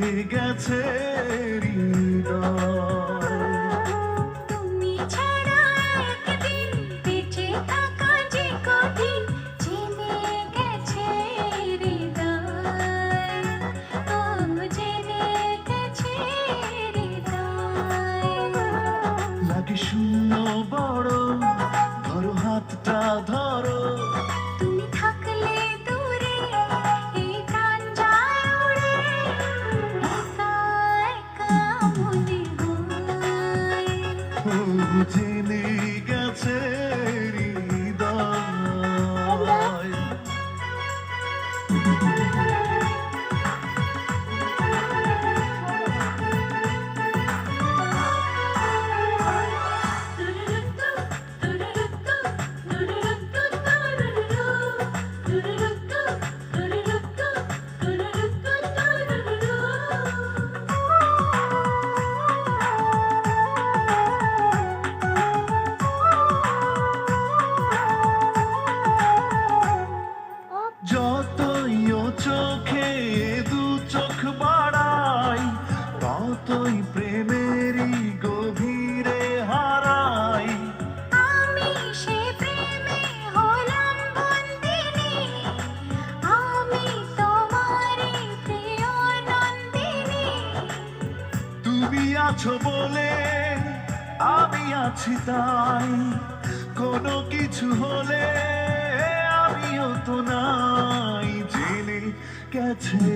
গেছে হৃদয়। তুমি ছাড়া একদিন বেঁচে থাকা যে কঠিন, জেনে গেছে হৃদয়, ও জেনে গেছে হৃদয়। লাগে শূন্য বড়, ধরো হাতটা ধরো। তুমি থাকলে দূরে এই প্রাণ যায় উড়ে, একা একা মনে হয়। ও জেনে গেছে হৃদয়। যতই ও চোখে দু চোখ বাড়াই, ততই প্রেমেরই গভীরে হারাই। আমি সে প্রেমে হলাম বন্দিনী, আমি তোমারই প্রিয় নন্দিনী। তুমি আছো বলে আমি আছি তাই, কোনো কিছু হলে আমিও তো নাই। জেনে গেছে